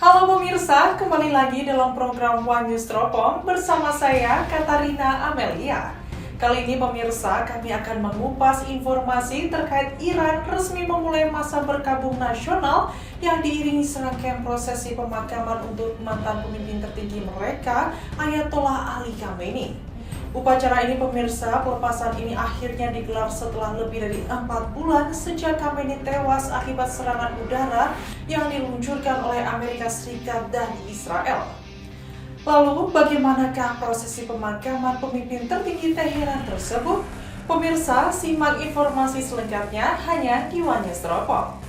Halo pemirsa, kembali lagi dalam program One News Teropong bersama saya Katarina Amelia. Kali ini pemirsa, kami akan mengupas informasi terkait Iran resmi memulai masa berkabung nasional yang diiringi serangkaian prosesi pemakaman untuk mantan pemimpin tertinggi mereka, Ayatollah Ali Khamenei. Upacara ini pemirsa, pelepasan ini akhirnya digelar setelah lebih dari 4 bulan sejak Khamenei tewas akibat serangan udara yang diluncurkan oleh Amerika Serikat dan Israel. Lalu, bagaimanakah prosesi pemakaman pemimpin tertinggi Teheran tersebut? Pemirsa, simak informasi selengkapnya hanya di One News Teropong.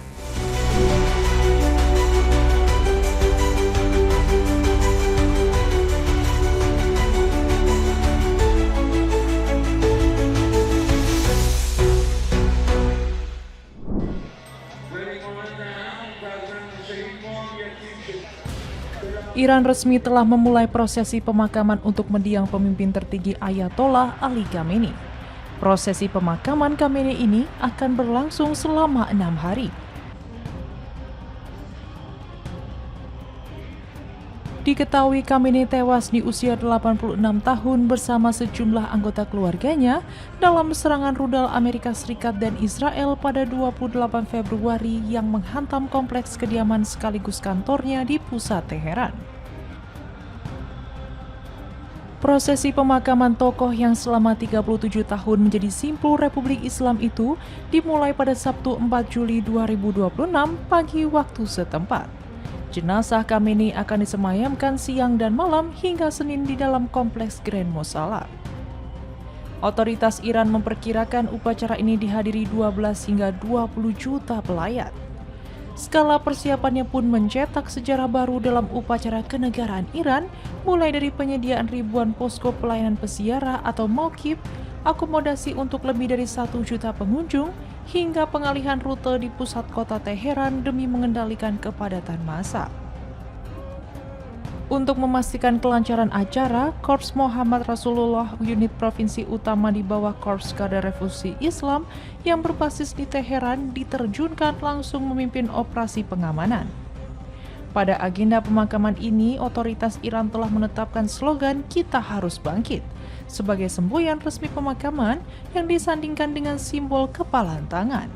Iran resmi telah memulai prosesi pemakaman untuk mendiang pemimpin tertinggi Ayatollah Ali Khamenei. Prosesi pemakaman Khamenei ini akan berlangsung selama 6 hari. Diketahui Khamenei tewas di usia 86 tahun bersama sejumlah anggota keluarganya dalam serangan rudal Amerika Serikat dan Israel pada 28 Februari yang menghantam kompleks kediaman sekaligus kantornya di pusat Teheran. Prosesi pemakaman tokoh yang selama 37 tahun menjadi simbol Republik Islam itu dimulai pada Sabtu 4 Juli 2026 pagi waktu setempat. Jenazah Khamenei akan disemayamkan siang dan malam hingga Senin di dalam kompleks Grand Mosala. Otoritas Iran memperkirakan upacara ini dihadiri 12 hingga 20 juta pelayat. Skala persiapannya pun mencetak sejarah baru dalam upacara kenegaraan Iran, mulai dari penyediaan ribuan posko pelayanan peziarah atau mauqif, akomodasi untuk lebih dari 1 juta pengunjung, hingga pengalihan rute di pusat kota Teheran demi mengendalikan kepadatan massa. Untuk memastikan kelancaran acara, Korps Muhammad Rasulullah unit provinsi utama di bawah Korps Garda Revolusi Islam yang berbasis di Teheran diterjunkan langsung memimpin operasi pengamanan. Pada agenda pemakaman ini, otoritas Iran telah menetapkan slogan "Kita Harus Bangkit" sebagai semboyan resmi pemakaman yang disandingkan dengan simbol kepalan tangan.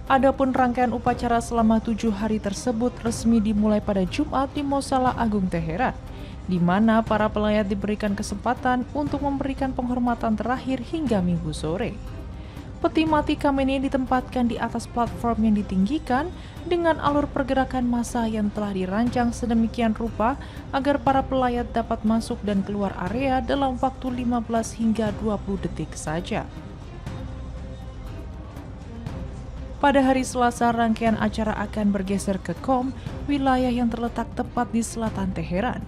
Adapun rangkaian upacara selama 7 hari tersebut resmi dimulai pada Jumat di Mosala Agung Teheran, di mana para pelayat diberikan kesempatan untuk memberikan penghormatan terakhir hingga Minggu sore. Peti mati Khamenei ditempatkan di atas platform yang ditinggikan dengan alur pergerakan massa yang telah dirancang sedemikian rupa agar para pelayat dapat masuk dan keluar area dalam waktu 15 hingga 20 detik saja. Pada hari Selasa, rangkaian acara akan bergeser ke Qom, wilayah yang terletak tepat di selatan Teheran.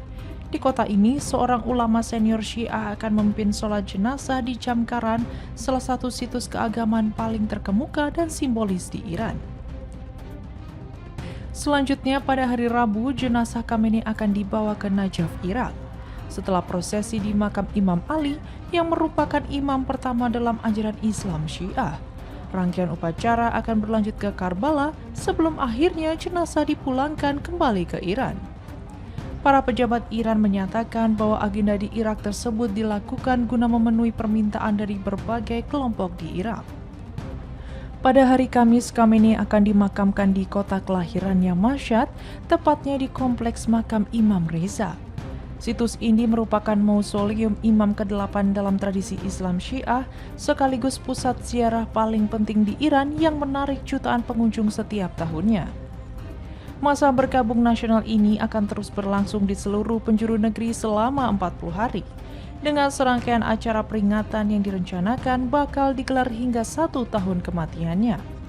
Di kota ini, seorang ulama senior Syiah akan memimpin sholat jenazah di Jamkaran, salah satu situs keagamaan paling terkemuka dan simbolis di Iran. Selanjutnya, pada hari Rabu, jenazah Khamenei akan dibawa ke Najaf, Irak. Setelah prosesi di makam Imam Ali, yang merupakan imam pertama dalam ajaran Islam Syiah. Rangkaian upacara akan berlanjut ke Karbala sebelum akhirnya jenazah dipulangkan kembali ke Iran. Para pejabat Iran menyatakan bahwa agenda di Irak tersebut dilakukan guna memenuhi permintaan dari berbagai kelompok di Irak. Pada hari Kamis, Khamenei akan dimakamkan di kota kelahirannya Mashhad, tepatnya di kompleks makam Imam Reza. Situs ini merupakan mausoleum imam ke-8 dalam tradisi Islam Syiah, sekaligus pusat ziarah paling penting di Iran yang menarik jutaan pengunjung setiap tahunnya. Masa berkabung nasional ini akan terus berlangsung di seluruh penjuru negeri selama 40 hari, dengan serangkaian acara peringatan yang direncanakan bakal digelar hingga 1 tahun kematiannya.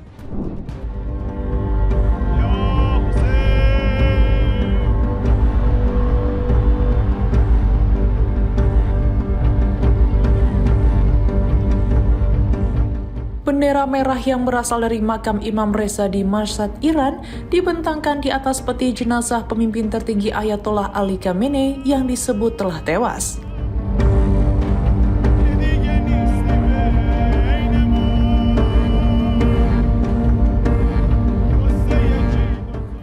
Bendera merah yang berasal dari makam Imam Reza di Mashhad, Iran, dibentangkan di atas peti jenazah pemimpin tertinggi Ayatollah Ali Khamenei yang disebut telah tewas.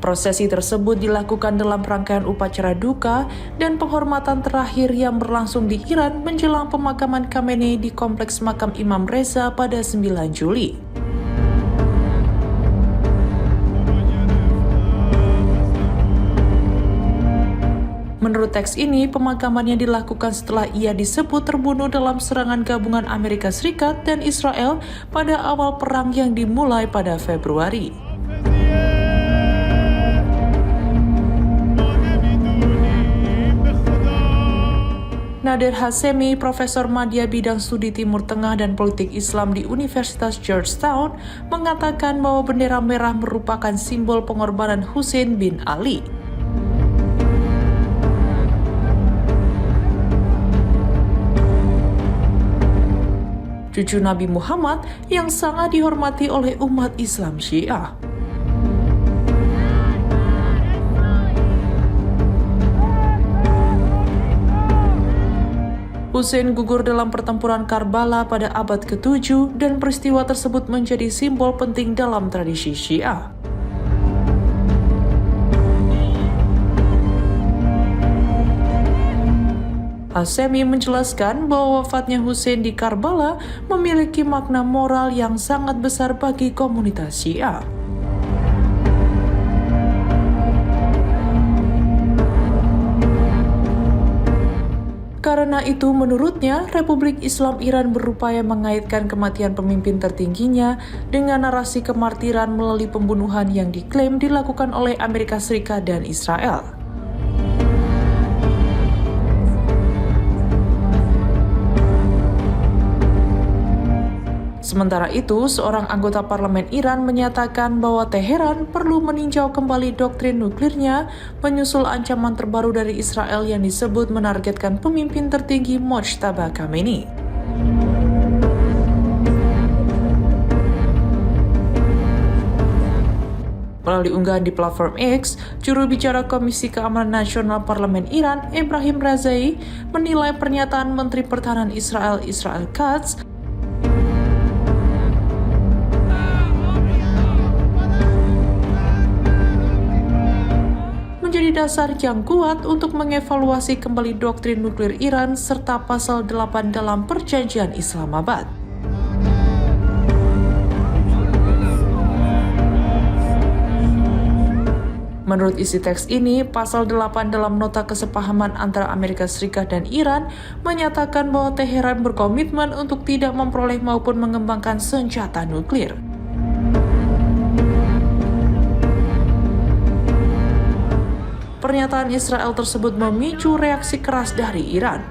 Prosesi tersebut dilakukan dalam rangkaian upacara duka dan penghormatan terakhir yang berlangsung di Iran menjelang pemakaman Khamenei di Kompleks Makam Imam Reza pada 9 Juli. Menurut teks ini, pemakamannya dilakukan setelah ia disebut terbunuh dalam serangan gabungan Amerika Serikat dan Israel pada awal perang yang dimulai pada Februari. Nader Hashemi, Profesor Madya Bidang Studi Timur Tengah dan Politik Islam di Universitas Georgetown, mengatakan bahwa bendera merah merupakan simbol pengorbanan Hussein bin Ali. Cucu Nabi Muhammad yang sangat dihormati oleh umat Islam Syiah. Hussein gugur dalam pertempuran Karbala pada abad ke-7 dan peristiwa tersebut menjadi simbol penting dalam tradisi Syiah. Hashemi menjelaskan bahwa wafatnya Hussein di Karbala memiliki makna moral yang sangat besar bagi komunitas Syiah. Karena itu, menurutnya, Republik Islam Iran berupaya mengaitkan kematian pemimpin tertingginya dengan narasi kemartiran melalui pembunuhan yang diklaim dilakukan oleh Amerika Serikat dan Israel. Sementara itu, seorang anggota parlemen Iran menyatakan bahwa Teheran perlu meninjau kembali doktrin nuklirnya menyusul ancaman terbaru dari Israel yang disebut menargetkan pemimpin tertinggi Mojtaba Khamenei. Melalui unggahan di platform X, juru bicara Komisi Keamanan Nasional Parlemen Iran, Ebrahim Razai, menilai pernyataan Menteri Pertahanan Israel, Israel Katz, menjadi dasar yang kuat untuk mengevaluasi kembali doktrin nuklir Iran serta pasal 8 dalam Perjanjian Islamabad. Menurut isi teks ini, pasal 8 dalam nota kesepahaman antara Amerika Serikat dan Iran menyatakan bahwa Teheran berkomitmen untuk tidak memperoleh maupun mengembangkan senjata nuklir. Pernyataan Israel tersebut memicu reaksi keras dari Iran.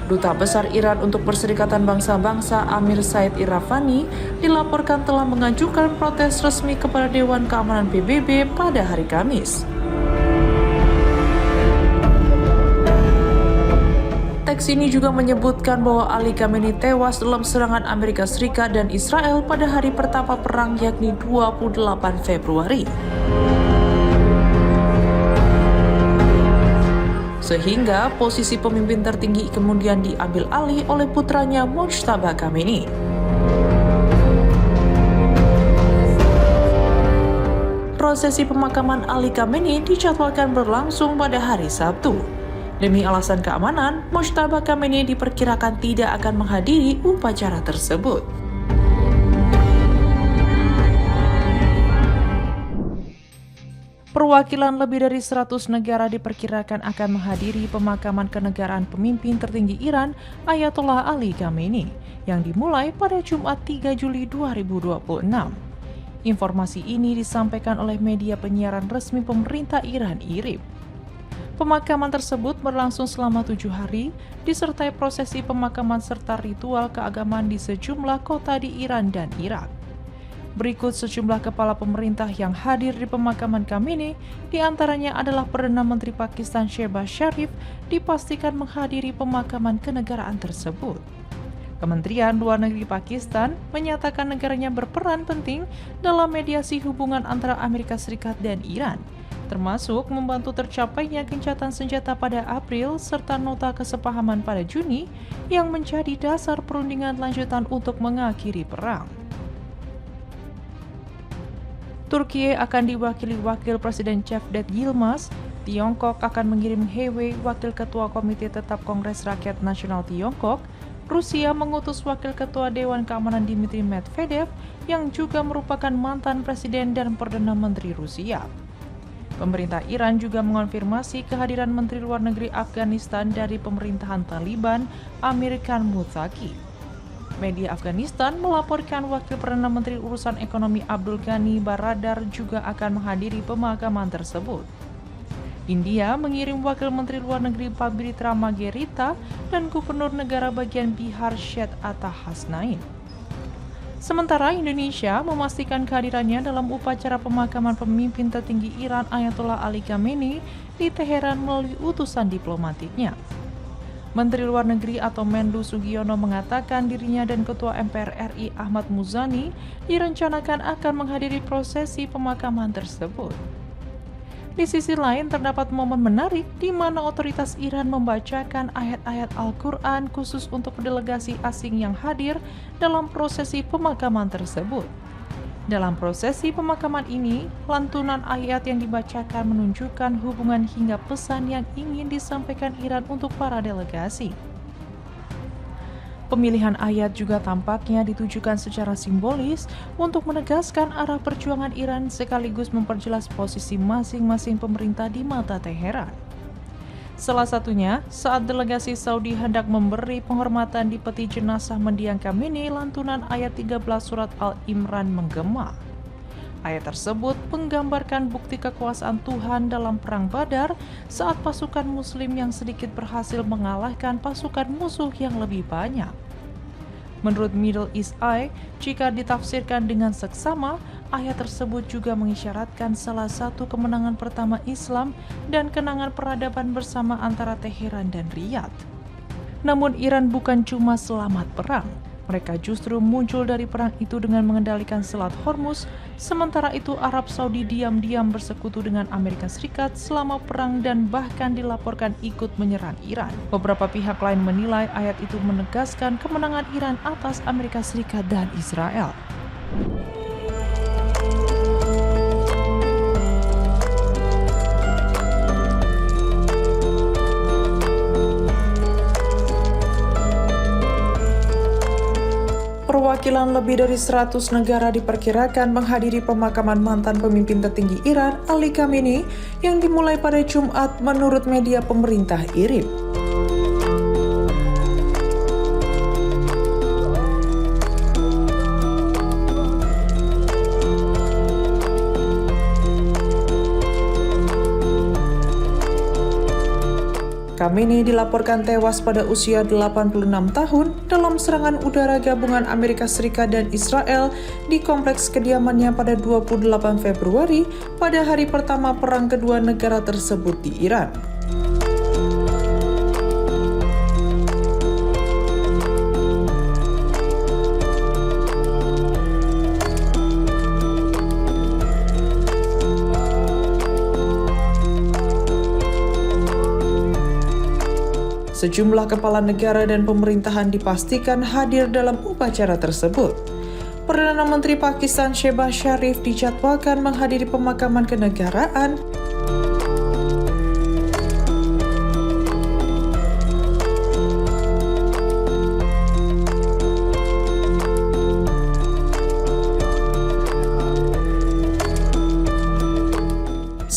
Duta Besar Iran untuk Perserikatan Bangsa-Bangsa Amir Said Iravani dilaporkan telah mengajukan protes resmi kepada Dewan Keamanan PBB pada hari Kamis. Teks ini juga menyebutkan bahwa Ali Khamenei tewas dalam serangan Amerika Serikat dan Israel pada hari pertama perang yakni 28 Februari. Sehingga posisi pemimpin tertinggi kemudian diambil alih oleh putranya Mojtaba Khamenei. Prosesi pemakaman Ali Khamenei dijadwalkan berlangsung pada hari Sabtu. Demi alasan keamanan, Mojtaba Khamenei diperkirakan tidak akan menghadiri upacara tersebut. Perwakilan lebih dari 100 negara diperkirakan akan menghadiri pemakaman kenegaraan pemimpin tertinggi Iran, Ayatollah Ali Khamenei, yang dimulai pada Jumat 3 Juli 2026. Informasi ini disampaikan oleh media penyiaran resmi pemerintah Iran, IRIB. Pemakaman tersebut berlangsung selama 7 hari, disertai prosesi pemakaman serta ritual keagamaan di sejumlah kota di Iran dan Irak. Berikut sejumlah kepala pemerintah yang hadir di pemakaman Khamenei, diantaranya adalah Perdana Menteri Pakistan Shehbaz Sharif dipastikan menghadiri pemakaman kenegaraan tersebut. Kementerian Luar Negeri Pakistan menyatakan negaranya berperan penting dalam mediasi hubungan antara Amerika Serikat dan Iran, termasuk membantu tercapainya gencatan senjata pada April serta nota kesepahaman pada Juni yang menjadi dasar perundingan lanjutan untuk mengakhiri perang. Turki akan diwakili Wakil Presiden Cevdet Yilmaz. Tiongkok akan mengirim He Wei, Wakil Ketua Komite Tetap Kongres Rakyat Nasional Tiongkok. Rusia mengutus Wakil Ketua Dewan Keamanan Dmitry Medvedev yang juga merupakan mantan Presiden dan Perdana Menteri Rusia. Pemerintah Iran juga mengonfirmasi kehadiran Menteri Luar Negeri Afghanistan dari pemerintahan Taliban, Amir Khan Muttaqi. Media Afghanistan melaporkan Wakil Perdana Menteri Urusan Ekonomi Abdul Ghani Baradar juga akan menghadiri pemakaman tersebut. India mengirim Wakil Menteri Luar Negeri Pabitra Margherita dan Gubernur Negara Bagian Bihar Syed Atta Hasnain. Sementara Indonesia memastikan kehadirannya dalam upacara pemakaman pemimpin tertinggi Iran Ayatollah Ali Khamenei di Teheran melalui utusan diplomatiknya. Menteri Luar Negeri atau Menlu Sugiono mengatakan dirinya dan Ketua MPR RI Ahmad Muzani direncanakan akan menghadiri prosesi pemakaman tersebut. Di sisi lain, terdapat momen menarik di mana otoritas Iran membacakan ayat-ayat Al-Quran khusus untuk delegasi asing yang hadir dalam prosesi pemakaman tersebut. Dalam prosesi pemakaman ini, lantunan ayat yang dibacakan menunjukkan hubungan hingga pesan yang ingin disampaikan Iran untuk para delegasi. Pemilihan ayat juga tampaknya ditujukan secara simbolis untuk menegaskan arah perjuangan Iran sekaligus memperjelas posisi masing-masing pemerintah di mata Teheran. Salah satunya saat delegasi Saudi hendak memberi penghormatan di peti jenazah mendiang Khamenei, lantunan ayat 13 surat Al-Imran menggema. Ayat tersebut menggambarkan bukti kekuasaan Tuhan dalam perang Badar saat pasukan muslim yang sedikit berhasil mengalahkan pasukan musuh yang lebih banyak. Menurut Middle East Eye, jika ditafsirkan dengan seksama, ayat tersebut juga mengisyaratkan salah satu kemenangan pertama Islam dan kenangan peradaban bersama antara Teheran dan Riyadh. Namun Iran bukan cuma selamat perang. Mereka justru muncul dari perang itu dengan mengendalikan Selat Hormuz, sementara itu Arab Saudi diam-diam bersekutu dengan Amerika Serikat selama perang dan bahkan dilaporkan ikut menyerang Iran. Beberapa pihak lain menilai ayat itu menegaskan kemenangan Iran atas Amerika Serikat dan Israel. Perwakilan lebih dari 100 negara diperkirakan menghadiri pemakaman mantan pemimpin tertinggi Iran, Ali Khamenei, yang dimulai pada Jumat menurut media pemerintah IRIB. Khamenei dilaporkan tewas pada usia 86 tahun dalam serangan udara gabungan Amerika Serikat dan Israel di kompleks kediamannya pada 28 Februari pada hari pertama perang kedua negara tersebut di Iran. Sejumlah kepala negara dan pemerintahan dipastikan hadir dalam upacara tersebut. Perdana Menteri Pakistan Shehbaz Sharif dijadwalkan menghadiri pemakaman kenegaraan.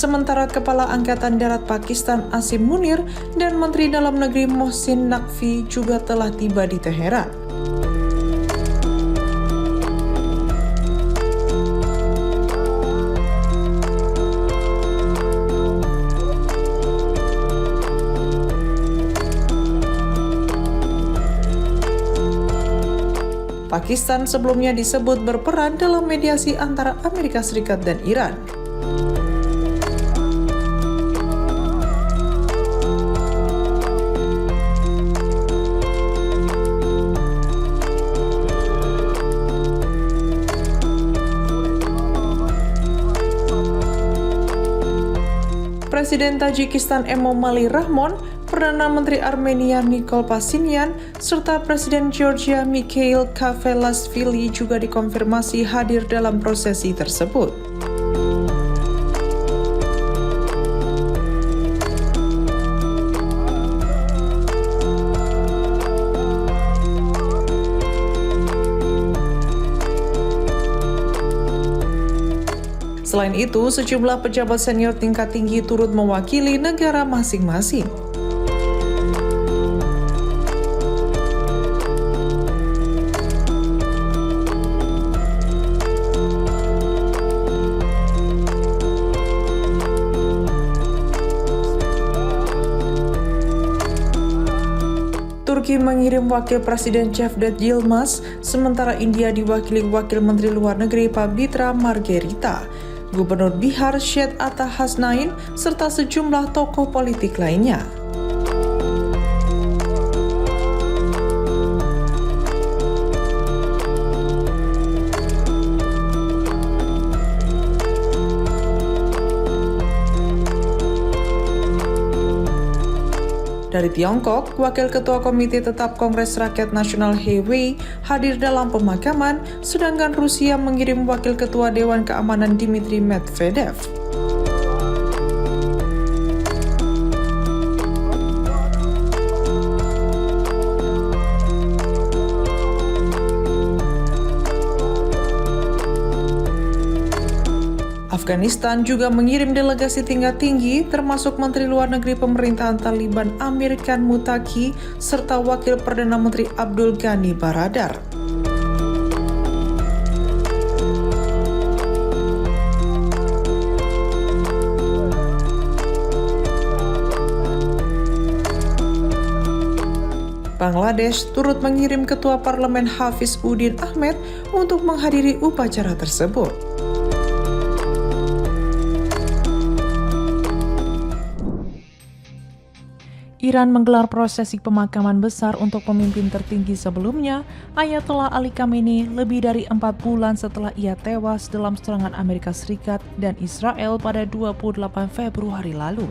Sementara Kepala Angkatan Darat Pakistan Asim Munir dan Menteri Dalam Negeri Mohsin Naqvi juga telah tiba di Teheran. Pakistan sebelumnya disebut berperan dalam mediasi antara Amerika Serikat dan Iran. Presiden Tajikistan Emomali Rahmon, Perdana Menteri Armenia Nikol Pashinyan, serta Presiden Georgia Mikhail Kavelasvili juga dikonfirmasi hadir dalam prosesi tersebut. Selain itu, sejumlah pejabat senior tingkat tinggi turut mewakili negara masing-masing. Turki mengirim Wakil Presiden Cevdet Yilmaz, sementara India diwakili Wakil Menteri Luar Negeri Pabitra Margherita, Gubernur Bihar Syed Atta Hasnain, serta sejumlah tokoh politik lainnya. Dari Tiongkok, Wakil Ketua Komite Tetap Kongres Rakyat Nasional He Wei hadir dalam pemakaman, sedangkan Rusia mengirim Wakil Ketua Dewan Keamanan Dmitry Medvedev. Afghanistan juga mengirim delegasi tingkat tinggi, termasuk Menteri Luar Negeri Pemerintahan Taliban Amir Khan Muttaqi, serta Wakil Perdana Menteri Abdul Ghani Baradar. Bangladesh turut mengirim Ketua Parlemen Hafiz Udin Ahmed untuk menghadiri upacara tersebut. Iran menggelar prosesi pemakaman besar untuk pemimpin tertinggi sebelumnya, Ayatollah Ali Khamenei, lebih dari 4 bulan setelah ia tewas dalam serangan Amerika Serikat dan Israel pada 28 Februari lalu.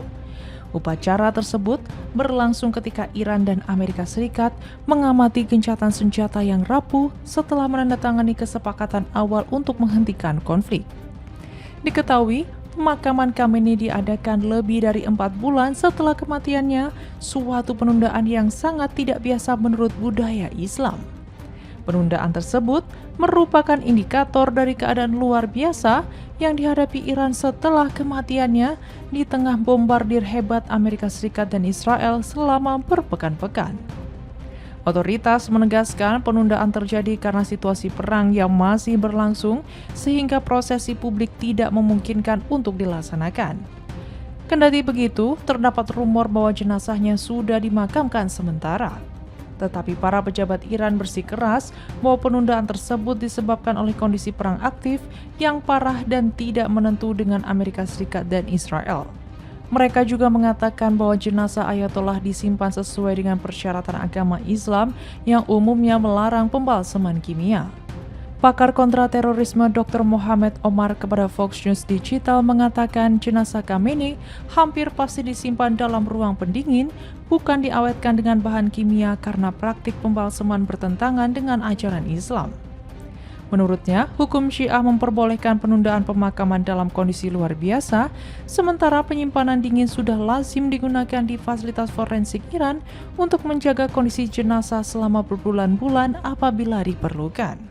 Upacara tersebut berlangsung ketika Iran dan Amerika Serikat mengamati gencatan senjata yang rapuh setelah menandatangani kesepakatan awal untuk menghentikan konflik. Diketahui, pemakaman Khamenei diadakan lebih dari 4 bulan setelah kematiannya, suatu penundaan yang sangat tidak biasa menurut budaya Islam. Penundaan tersebut merupakan indikator dari keadaan luar biasa yang dihadapi Iran setelah kematiannya di tengah bombardir hebat Amerika Serikat dan Israel selama berpekan-pekan. Otoritas menegaskan penundaan terjadi karena situasi perang yang masih berlangsung sehingga prosesi publik tidak memungkinkan untuk dilaksanakan. Kendati begitu, terdapat rumor bahwa jenazahnya sudah dimakamkan sementara. Tetapi para pejabat Iran bersikeras bahwa penundaan tersebut disebabkan oleh kondisi perang aktif yang parah dan tidak menentu dengan Amerika Serikat dan Israel. Mereka juga mengatakan bahwa jenazah Ayatollah disimpan sesuai dengan persyaratan agama Islam yang umumnya melarang pembalseman kimia. Pakar kontraterorisme Dr. Mohamed Omar kepada Fox News Digital mengatakan jenazah Khamenei hampir pasti disimpan dalam ruang pendingin, bukan diawetkan dengan bahan kimia karena praktik pembalseman bertentangan dengan ajaran Islam. Menurutnya, hukum Syiah memperbolehkan penundaan pemakaman dalam kondisi luar biasa, sementara penyimpanan dingin sudah lazim digunakan di fasilitas forensik Iran untuk menjaga kondisi jenazah selama berbulan-bulan apabila diperlukan.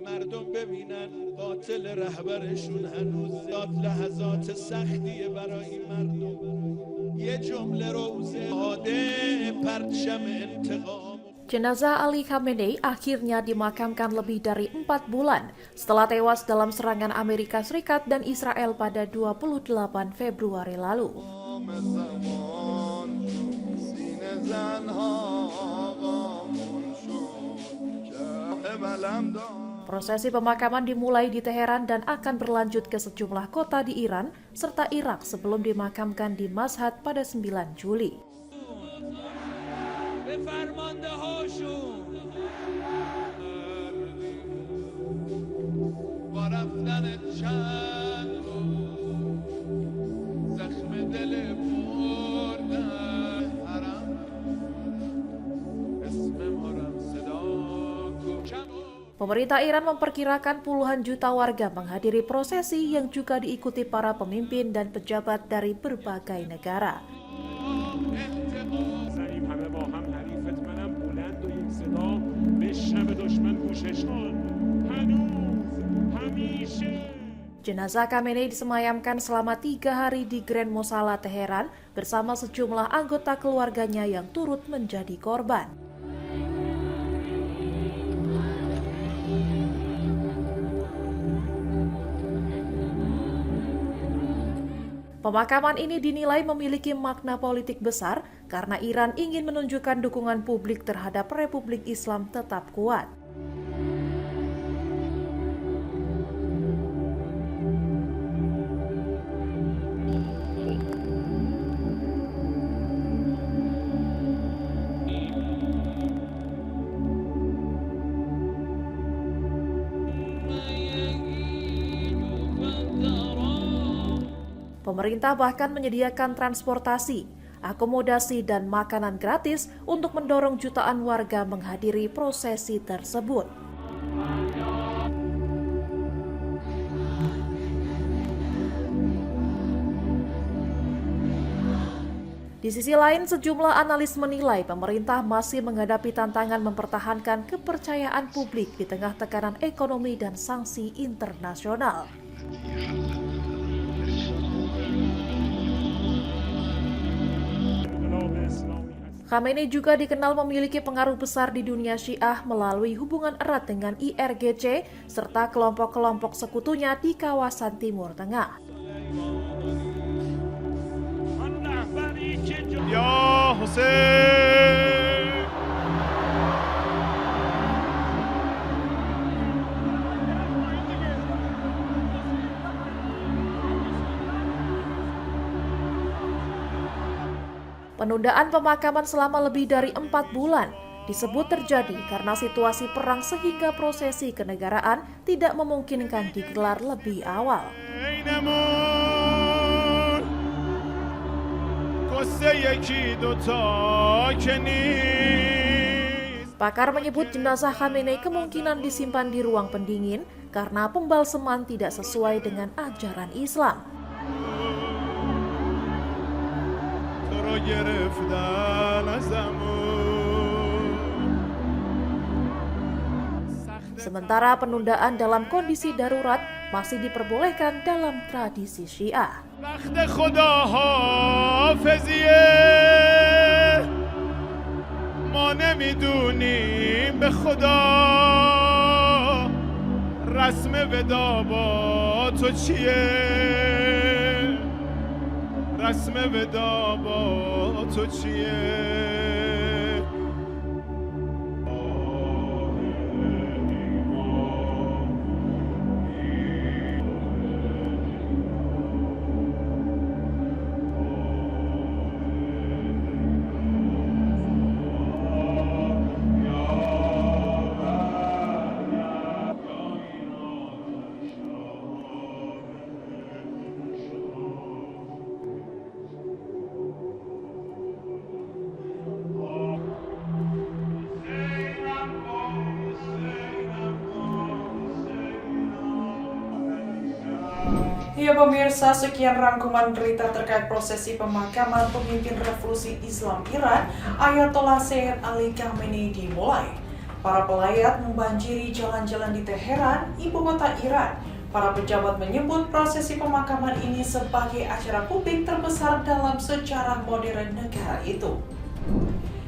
مردم ببینن قاتل رهبرشون هنوز لحظات سختیه برای مردم یه جمله روزه پرچم انتقام. Jenazah Ali Khamenei akhirnya dimakamkan lebih dari 4 bulan setelah tewas dalam serangan Amerika Serikat dan Israel pada 28 Februari lalu. Prosesi pemakaman dimulai di Teheran dan akan berlanjut ke sejumlah kota di Iran serta Irak sebelum dimakamkan di Mashhad pada 9 Juli. رفتنت چند روز زخم دل مردن حرم اسم مارم صدا کن Pemerintah Iran memperkirakan puluhan juta warga menghadiri prosesi yang juga diikuti para pemimpin dan pejabat dari berbagai negara. زنیم همه با هم حریفت منم بلند و یک صدا بشنوه دشمن گوششان هنوز همیشه. Jenazah Khamenei disemayamkan selama 3 hari di Grand Mosala Teheran bersama sejumlah anggota keluarganya yang turut menjadi korban. Pemakaman ini dinilai memiliki makna politik besar karena Iran ingin menunjukkan dukungan publik terhadap Republik Islam tetap kuat. Pemerintah bahkan menyediakan transportasi, akomodasi, dan makanan gratis untuk mendorong jutaan warga menghadiri prosesi tersebut. Di sisi lain, sejumlah analis menilai pemerintah masih menghadapi tantangan mempertahankan kepercayaan publik di tengah tekanan ekonomi dan sanksi internasional. Khamenei juga dikenal memiliki pengaruh besar di dunia Syiah melalui hubungan erat dengan IRGC serta kelompok-kelompok sekutunya di kawasan Timur Tengah. Ya Hussein Penundaan pemakaman selama lebih dari 4 bulan disebut terjadi karena situasi perang sehingga prosesi kenegaraan tidak memungkinkan digelar lebih awal. Pakar menyebut jenazah Khamenei kemungkinan disimpan di ruang pendingin karena pembalseman tidak sesuai dengan ajaran Islam. Sementara penundaan dalam kondisi darurat masih diperbolehkan dalam tradisi Syiah. رسم ودا با تو چیه Ya pemirsa, sekian rangkuman berita terkait prosesi pemakaman pemimpin revolusi Islam Iran, Ayatollah Sayyid Ali Khamenei dimulai. Para pelayat membanjiri jalan-jalan di Teheran, ibu kota Iran. Para pejabat menyebut prosesi pemakaman ini sebagai acara publik terbesar dalam sejarah modern negara itu.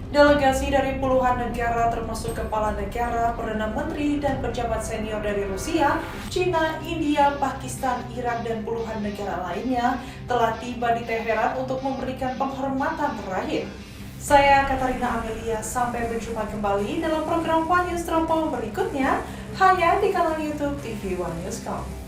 Delegasi dari puluhan negara termasuk kepala negara, perdana menteri, dan pejabat senior dari Rusia, China, India, Pakistan, Irak, dan puluhan negara lainnya telah tiba di Teheran untuk memberikan penghormatan terakhir. Saya Katarina Amelia, sampai berjumpa kembali dalam program One News Teropong berikutnya hanya di kanal YouTube TV One News.com.